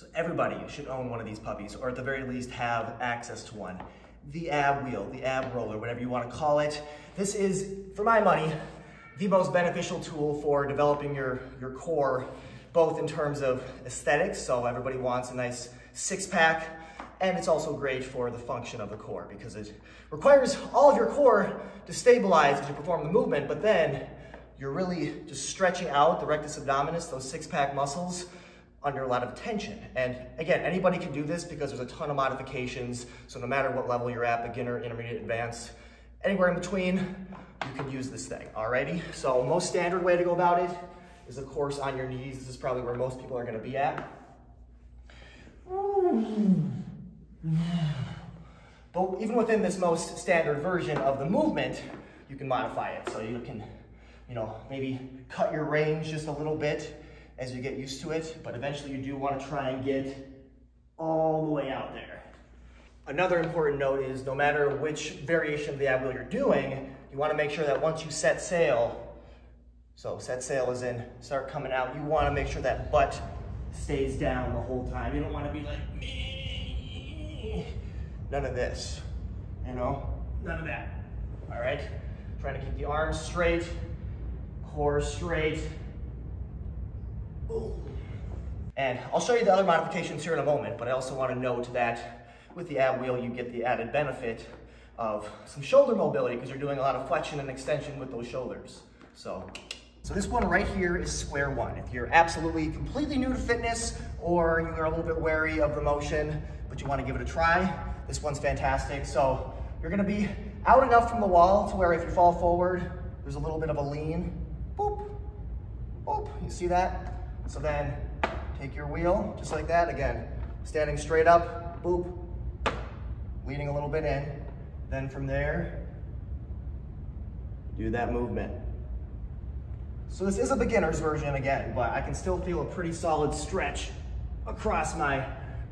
So everybody should own one of these puppies, or at the very least have access to one. The ab wheel, the ab roller, whatever you want to call it. This is, for my money, the most beneficial tool for developing your core, both in terms of aesthetics, so everybody wants a nice six-pack, and it's also great for the function of the core because it requires all of your core to stabilize as you perform the movement, but then you're really just stretching out the rectus abdominis, those six-pack muscles, under a lot of tension. And again, anybody can do this because there's a ton of modifications, so no matter what level you're at, beginner, intermediate, advanced, anywhere in between, you can use this thing, alrighty? So most standard way to go about it is, of course, on your knees. This is probably where most people are gonna be at. But even within this most standard version of the movement, you can modify it. So you can, maybe cut your range just a little bit as you get used to it, but eventually you do want to try and get all the way out there. Another important note is no matter which variation of the ab wheel you're doing, you want to make sure that once you set sail, so set sail is in, start coming out, you want to make sure that butt stays down the whole time. You don't want to be like, none of this, none of that, all right? Trying to keep the arms straight, core straight. Boom. And I'll show you the other modifications here in a moment, but I also want to note that with the ab wheel, you get the added benefit of some shoulder mobility because you're doing a lot of flexion and extension with those shoulders. So this one right here is square one. If you're absolutely completely new to fitness or you are a little bit wary of the motion, but you want to give it a try, this one's fantastic. So you're going to be out enough from the wall to where if you fall forward, there's a little bit of a lean. Boop, boop, you see that? So then take your wheel, just like that, again, standing straight up, boop, leaning a little bit in. Then from there, do that movement. So this is a beginner's version again, but I can still feel a pretty solid stretch across my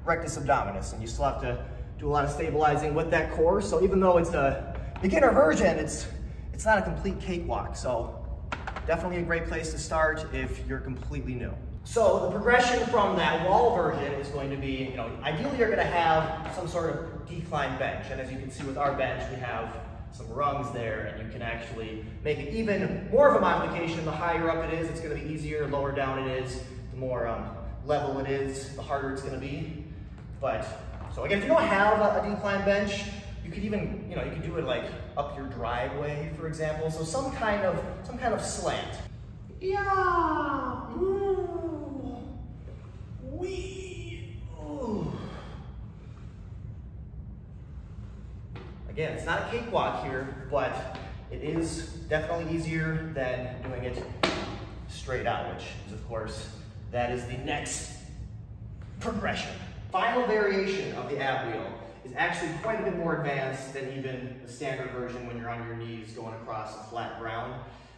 rectus abdominis, and you still have to do a lot of stabilizing with that core. So even though it's a beginner version, it's not a complete cakewalk. So definitely a great place to start if you're completely new. So the progression from that wall version is going to be, ideally you're going to have some sort of decline bench. And as you can see with our bench, we have some rungs there, and you can actually make it even more of a modification. The higher up it is, it's going to be easier. The lower down it is, the more level it is, the harder it's going to be. But, so again, if you don't have a decline bench, you could even, you could do it like up your driveway, for example. So some kind of slant. Yeah. Ooh. Wee. Ooh. Again, it's not a cakewalk here, but it is definitely easier than doing it straight out, which is, of course, that is the next progression. Final variation of the ab wheel is actually quite a bit more advanced than even the standard version when you're on your knees going across a flat ground,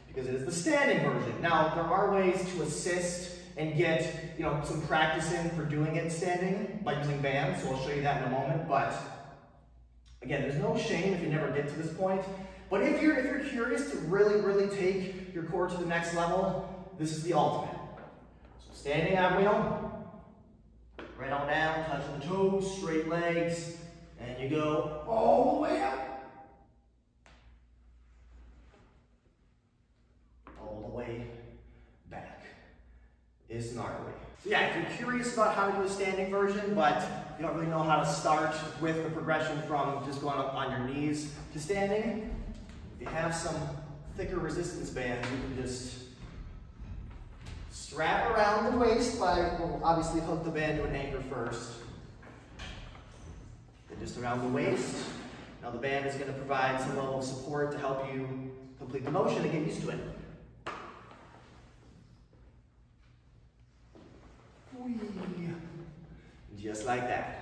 because it is the standing version. Now, there are ways to assist and get, some practice in for doing it standing by using bands, so I'll show you that in a moment, but again, there's no shame if you never get to this point, but if you're curious to really take your core to the next level, this is the ultimate. So standing ab wheel, right on down, touching the toes, straight legs, and you go all the way up. All the way back. It's gnarly. So yeah, if you're curious about how to do a standing version, but you don't really know how to start with the progression from just going up on your knees to standing, if you have some thicker resistance bands, you can just strap around the waist we'll obviously hook the band to an anchor first. Then just around the waist. Now the band is going to provide some level of support to help you complete the motion and get used to it. Whee. Just like that.